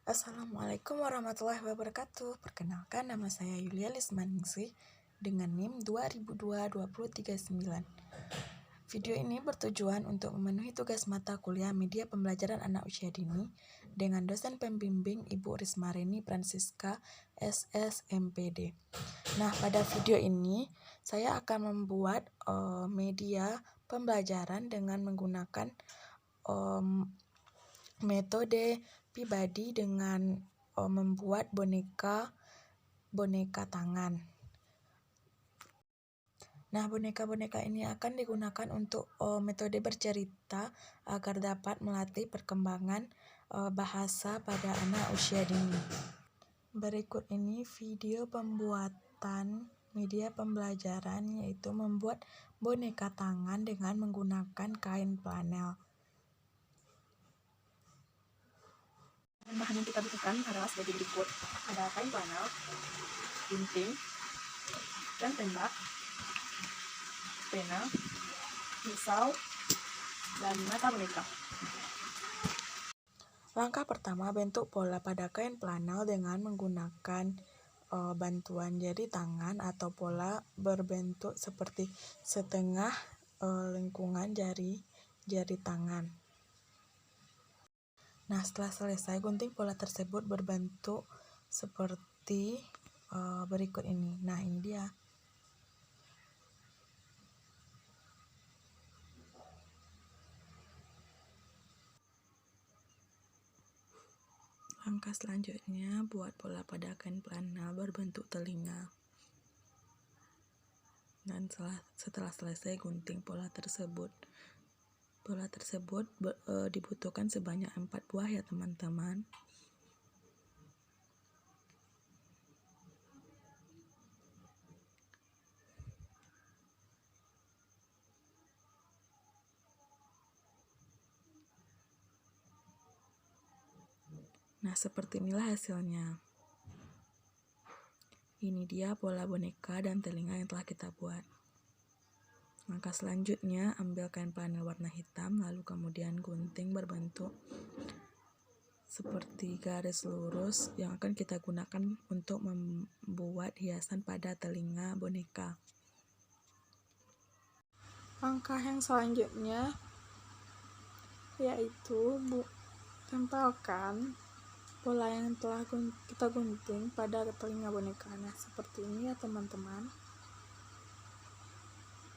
Assalamualaikum warahmatullahi wabarakatuh. Perkenalkan, nama saya Yulia Lismaningsih dengan NIM 2002-2039. Video ini bertujuan untuk memenuhi tugas mata kuliah media pembelajaran anak usia dini dengan dosen pembimbing Ibu Rismarini Francisca SSMPD. Nah, pada video ini saya akan membuat media pembelajaran dengan menggunakan metode pribadi dengan membuat boneka tangan. Nah, boneka-boneka ini akan digunakan untuk metode bercerita agar dapat melatih perkembangan bahasa pada anak usia dini. Berikut ini video pembuatan media pembelajaran, yaitu membuat boneka tangan dengan menggunakan kain flanel. Bahan yang kita butuhkan adalah sebagai berikut: ada kain flanel, gunting, dan tembak, pena, pisau, dan mata boneka. Langkah pertama, bentuk pola pada kain flanel dengan menggunakan bantuan jari tangan atau pola berbentuk seperti setengah lingkungan jari tangan. Nah, setelah selesai, gunting pola tersebut berbentuk seperti berikut ini. Nah, ini dia. Langkah selanjutnya, buat pola pada kain flanel berbentuk telinga. Dan setelah selesai, gunting pola tersebut. Pola tersebut dibutuhkan sebanyak 4 buah ya teman-teman. Nah, seperti inilah hasilnya. Ini dia pola boneka dan telinga yang telah kita buat. Langkah selanjutnya, ambil kain flanel warna hitam, lalu kemudian gunting berbentuk seperti garis lurus yang akan kita gunakan untuk membuat hiasan pada telinga boneka. Langkah yang selanjutnya yaitu tempelkan pola yang telah kita gunting pada telinga boneka. Nah, seperti ini ya teman-teman.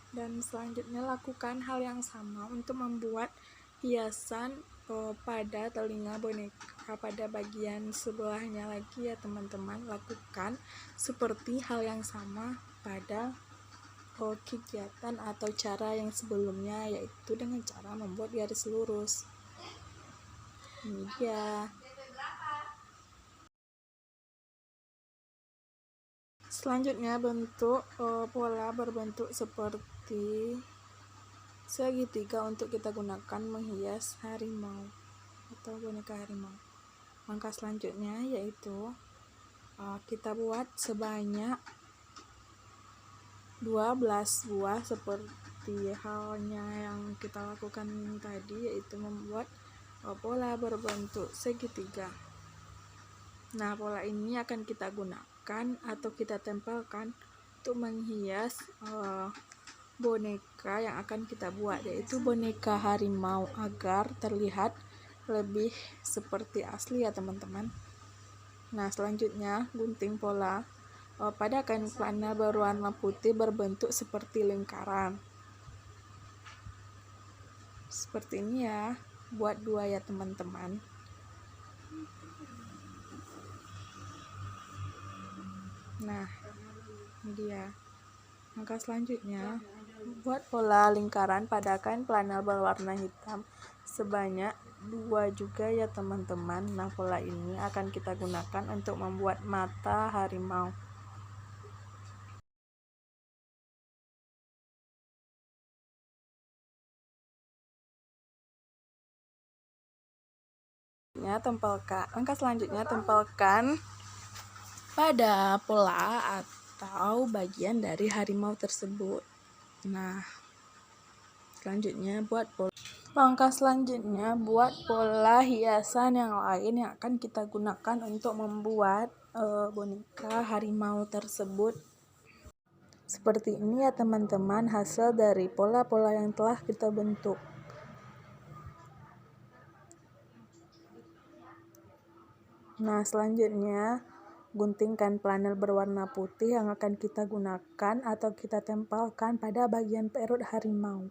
Dan selanjutnya lakukan hal yang sama untuk membuat hiasan pada telinga boneka pada bagian sebelahnya lagi ya teman-teman. Lakukan seperti hal yang sama pada kegiatan atau cara yang sebelumnya, yaitu dengan cara membuat garis lurus. Ini dia. Selanjutnya, bentuk pola berbentuk seperti segitiga untuk kita gunakan menghias harimau atau boneka harimau. Langkah selanjutnya yaitu kita buat sebanyak 12 buah seperti halnya yang kita lakukan tadi, yaitu membuat pola berbentuk segitiga. Nah, pola ini akan kita gunakan atau kita tempelkan untuk menghias boneka yang akan kita buat, yaitu boneka harimau, agar terlihat lebih seperti asli ya teman-teman. Nah, selanjutnya gunting pola pada kain flanel berwarna putih berbentuk seperti lingkaran. Seperti ini ya, buat 2 ya teman-teman. Nah, ini dia. Langkah selanjutnya, buat pola lingkaran pada kain flanel berwarna hitam sebanyak 2 juga ya teman-teman. Nah, pola ini akan kita gunakan untuk membuat mata harimau. Langkah selanjutnya, tempelkan pada pola atau bagian dari harimau tersebut. Nah, selanjutnya buat pola. Langkah selanjutnya, buat pola hiasan yang lain yang akan kita gunakan untuk membuat boneka harimau tersebut. Seperti ini ya teman-teman, hasil dari pola-pola yang telah kita bentuk. Nah, selanjutnya guntingkan planel berwarna putih yang akan kita gunakan atau kita tempelkan pada bagian perut harimau.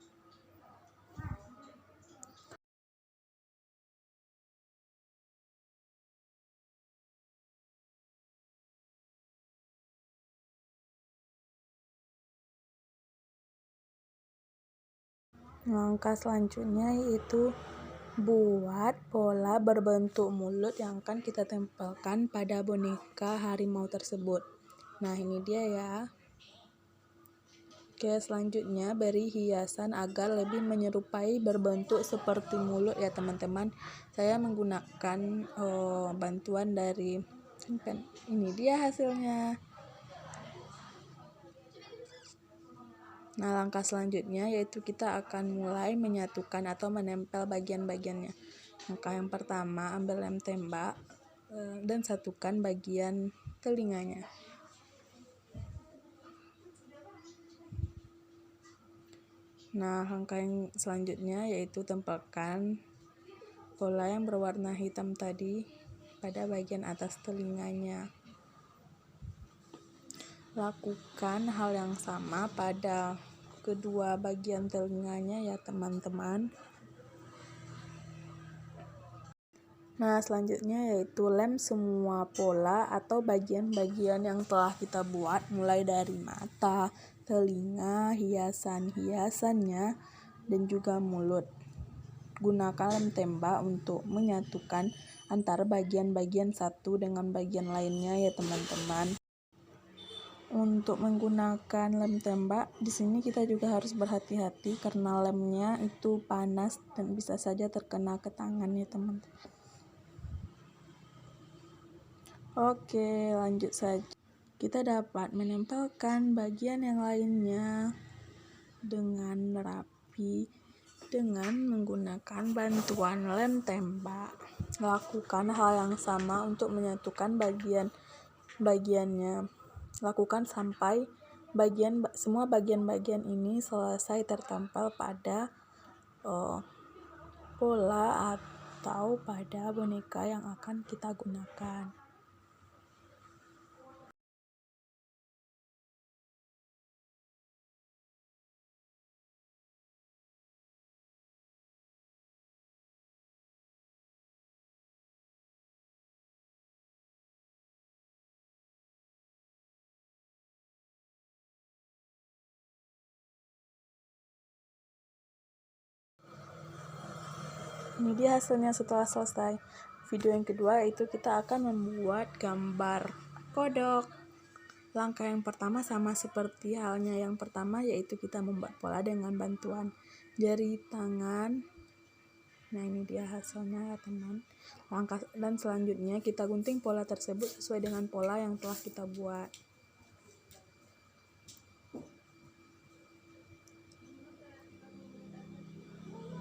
Langkah selanjutnya yaitu buat pola berbentuk mulut yang akan kita tempelkan pada boneka harimau tersebut. Nah, ini dia ya. Oke, selanjutnya beri hiasan agar lebih menyerupai berbentuk seperti mulut ya teman-teman. Saya menggunakan bantuan dari pen. Ini dia hasilnya. Nah, langkah selanjutnya yaitu kita akan mulai menyatukan atau menempel bagian-bagiannya. Langkah yang pertama, ambil lem tembak dan satukan bagian telinganya. Nah, langkah yang selanjutnya yaitu tempelkan pola yang berwarna hitam tadi pada bagian atas telinganya. Lakukan hal yang sama pada kedua bagian telinganya ya teman-teman. Nah, selanjutnya yaitu lem semua pola atau bagian-bagian yang telah kita buat, mulai dari mata, telinga, hiasan-hiasannya, dan juga mulut. Gunakan lem tembak untuk menyatukan antara bagian-bagian satu dengan bagian lainnya ya teman-teman. Untuk menggunakan lem tembak, di sini kita juga harus berhati-hati karena lemnya itu panas dan bisa saja terkena ke tangan ya teman-teman. Oke, lanjut saja. Kita dapat menempelkan bagian yang lainnya dengan rapi dengan menggunakan bantuan lem tembak. Lakukan hal yang sama untuk menyatukan bagian-bagiannya. Lakukan sampai semua bagian-bagian ini selesai tertempel pada pola atau pada boneka yang akan kita gunakan. Ini dia hasilnya setelah selesai. Video yang kedua yaitu kita akan membuat gambar kodok. Langkah yang pertama sama seperti halnya yang pertama, yaitu kita membuat pola dengan bantuan jari tangan. Nah, ini dia hasilnya ya teman. Langkah dan selanjutnya kita gunting pola tersebut sesuai dengan pola yang telah kita buat.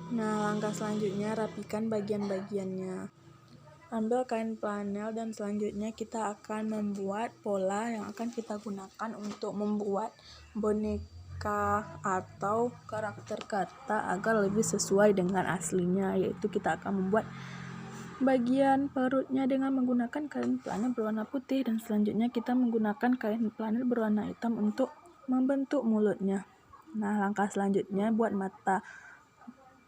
Nah, langkah selanjutnya rapikan bagian-bagiannya. Ambil kain flanel dan selanjutnya kita akan membuat pola yang akan kita gunakan untuk membuat boneka atau karakter kata agar lebih sesuai dengan aslinya, yaitu kita akan membuat bagian perutnya dengan menggunakan kain flanel berwarna putih dan selanjutnya kita menggunakan kain flanel berwarna hitam untuk membentuk mulutnya. Nah, langkah selanjutnya buat mata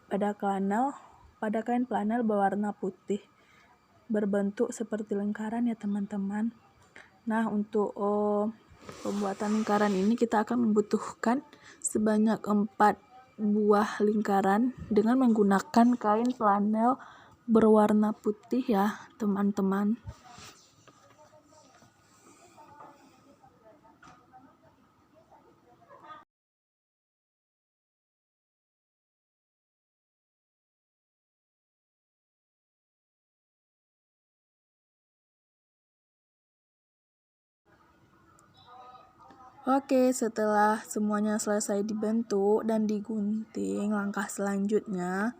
pada kain flanel berwarna putih berbentuk seperti lingkaran ya teman-teman. Nah, untuk pembuatan lingkaran ini kita akan membutuhkan sebanyak 4 buah lingkaran dengan menggunakan kain flanel berwarna putih ya teman-teman. Oke, setelah semuanya selesai dibentuk dan digunting, langkah selanjutnya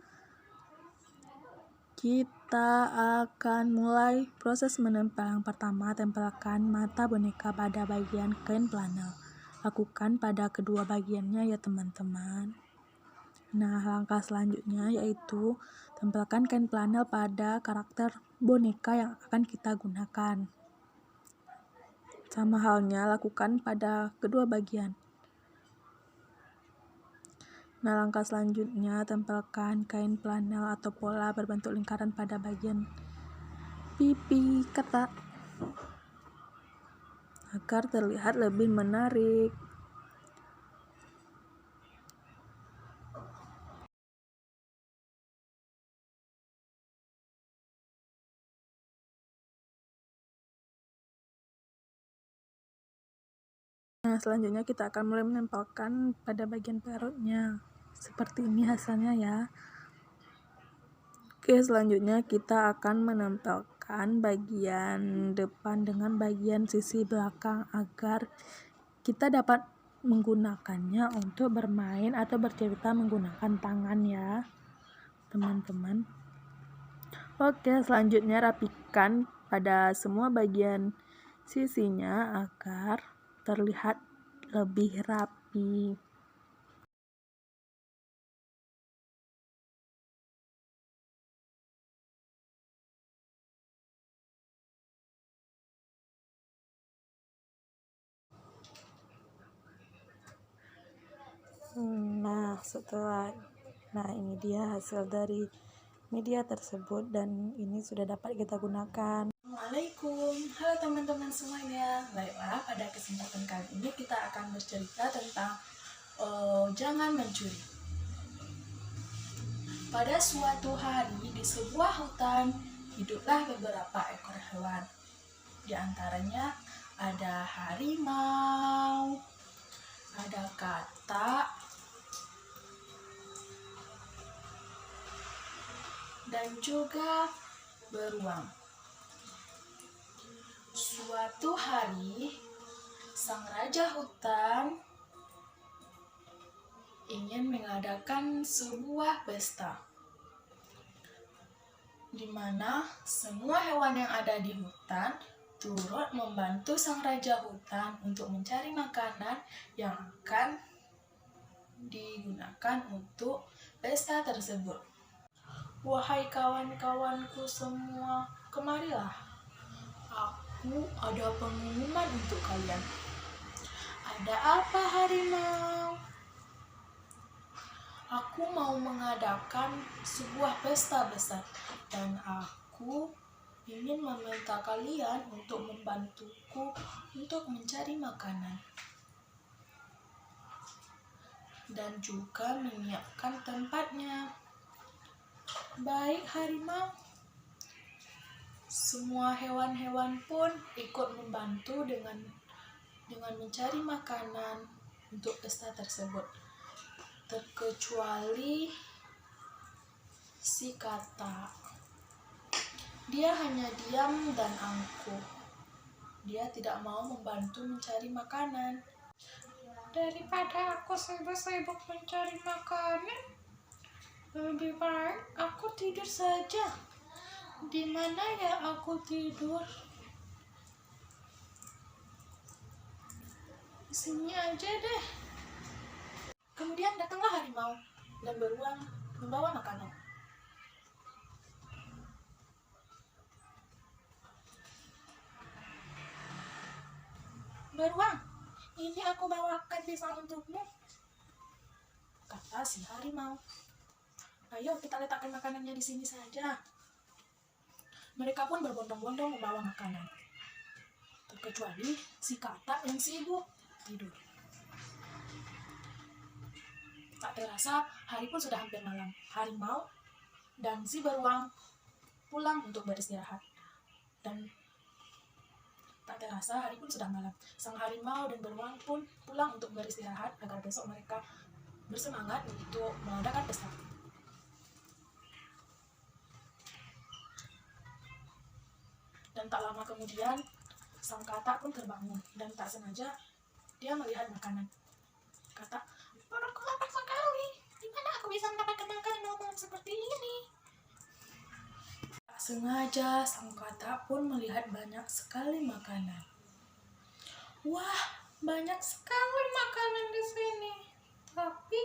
Kita akan mulai proses menempel. Yang pertama, tempelkan mata boneka pada bagian kain flanel. Lakukan pada kedua bagiannya ya teman-teman. Nah, langkah selanjutnya yaitu tempelkan kain flanel pada karakter boneka yang akan kita gunakan. Sama halnya lakukan pada kedua bagian. Nah, langkah selanjutnya tempelkan kain flanel atau pola berbentuk lingkaran pada bagian pipi kata agar terlihat lebih menarik. Nah, selanjutnya kita akan mulai menempelkan pada bagian perutnya. Seperti ini hasilnya ya. Oke, selanjutnya kita akan menempelkan bagian depan dengan bagian sisi belakang agar kita dapat menggunakannya untuk bermain atau bercerita menggunakan tangan ya, teman-teman. Oke, selanjutnya rapikan pada semua bagian sisinya agar terlihat lebih rapi. Nah, ini dia hasil dari media tersebut dan ini sudah dapat kita gunakan. Assalamualaikum, halo teman-teman semuanya. Baiklah, pada kesempatan kali ini kita akan bercerita tentang jangan mencuri. Pada suatu hari di sebuah hutan hiduplah beberapa ekor hewan. Di antaranya ada harimau, ada katak, dan juga beruang. Suatu hari, sang raja hutan ingin mengadakan sebuah pesta, di mana semua hewan yang ada di hutan turut membantu sang raja hutan untuk mencari makanan yang akan digunakan untuk pesta tersebut. Wahai kawan-kawanku semua, kemarilah. Aku ada pengumuman untuk kalian. Ada apa, harimau? Aku mau mengadakan sebuah pesta besar dan aku ingin meminta kalian untuk membantuku untuk mencari makanan dan juga menyiapkan tempatnya. Baik, harimau. Semua hewan-hewan pun ikut membantu dengan mencari makanan untuk pesta tersebut, terkecuali si katak. Dia hanya diam dan angkuh. Dia tidak mau membantu mencari makanan. Daripada aku sibuk-sibuk mencari makanan, lebih baik aku tidur saja. Di mana ya aku tidur? Di sini aja deh. Kemudian datanglah harimau dan beruang membawa makanan. Beruang, ini aku bawakan pisang untukmu, kata si harimau. Ayo kita letakkan makanannya di sini saja. Mereka pun berbondong-bondong membawa makanan, terkecuali si katak yang sibuk tidur. Tak terasa hari pun sudah hampir malam. Harimau dan si beruang pulang untuk beristirahat. Dan tak terasa hari pun sudah malam. Sang harimau dan beruang pun pulang untuk beristirahat agar besok mereka bersemangat untuk mengadakan pesta. Dan tak lama kemudian, sang katak pun terbangun dan tak sengaja dia melihat makanan. Katak, perutku lapar sekali. Di mana aku bisa mendapatkan makanan malam seperti ini? sengaja sang katak pun melihat banyak sekali makanan. Wah, banyak sekali makanan di sini. Tapi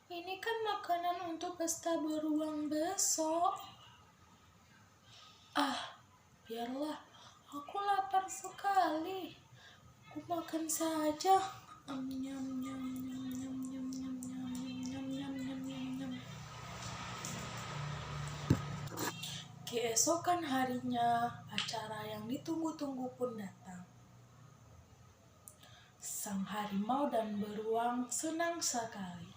ini kan makanan untuk pesta beruang besok. Biarlah, aku lapar sekali. Aku makan saja. Nyam, nyam, nyam, nyam, nyam, nyam, nyam, nyam, nyam, nyam, nyam, nyam. Keesokan harinya, acara yang ditunggu-tunggu pun datang. Sang harimau dan beruang senang sekali.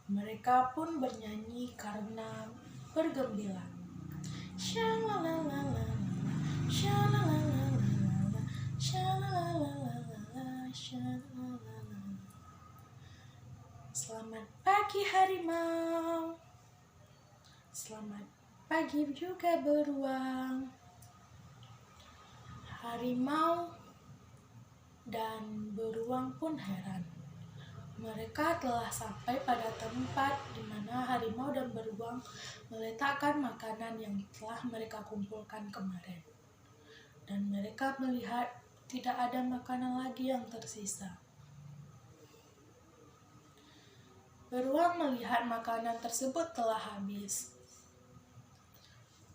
Mereka pun bernyanyi karena bergembira. Shalalalalala, shalalalalala, shalalalalala, shalalalala. Selamat pagi harimau. Selamat pagi juga beruang. Harimau dan beruang pun heran. Mereka telah sampai pada tempat di mana harimau dan beruang meletakkan makanan yang telah mereka kumpulkan kemarin. Dan mereka melihat tidak ada makanan lagi yang tersisa. Beruang melihat makanan tersebut telah habis.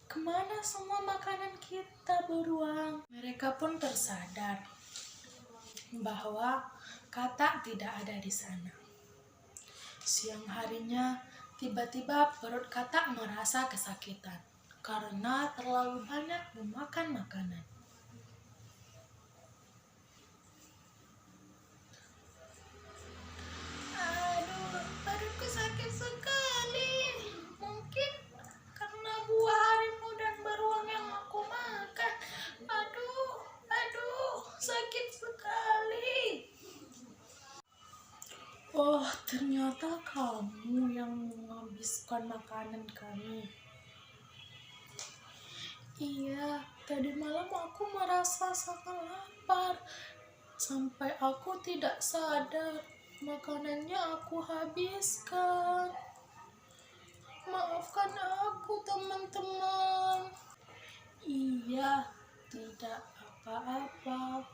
Kemana semua makanan kita, beruang? Mereka pun tersadar bahwa katak tidak ada di sana. Siang harinya, tiba-tiba perut katak merasa kesakitan karena terlalu banyak memakan makanan. Aduh, perutku sakit sekali. Mungkin karena buah harimau dan beruang yang aku makan. Aduh, sakit sekali. Oh, ternyata kamu yang menghabiskan makanan kami. Iya, tadi malam aku merasa sangat lapar. Sampai aku tidak sadar makanannya aku habiskan. Maafkan aku, teman-teman. Iya, tidak apa-apa.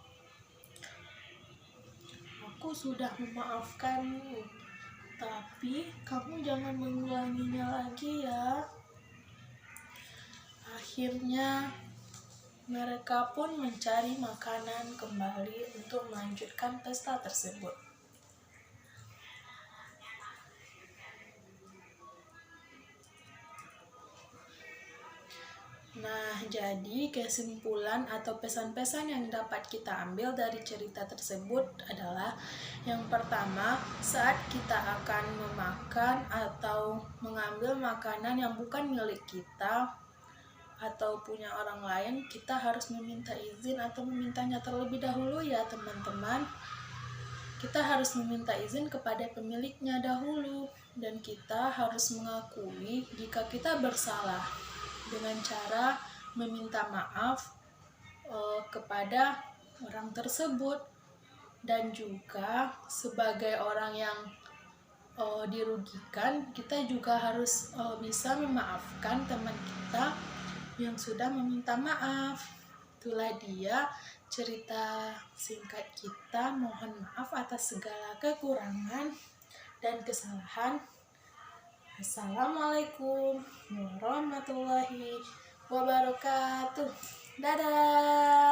Aku sudah memaafkanmu, tapi kamu jangan mengulanginya lagi ya. Akhirnya, mereka pun mencari makanan kembali untuk melanjutkan pesta tersebut. Nah, jadi kesimpulan atau pesan-pesan yang dapat kita ambil dari cerita tersebut adalah yang pertama, saat kita akan memakan atau mengambil makanan yang bukan milik kita atau punya orang lain, kita harus meminta izin atau memintanya terlebih dahulu ya teman-teman. Kita harus meminta izin kepada pemiliknya dahulu dan kita harus mengakui jika kita bersalah dengan cara meminta maaf kepada orang tersebut, dan juga sebagai orang yang dirugikan, kita juga harus bisa memaafkan teman kita yang sudah meminta maaf. Itulah dia cerita singkat kita. Mohon maaf atas segala kekurangan dan kesalahan. Assalamualaikum warahmatullahi wabarakatuh. Dadah.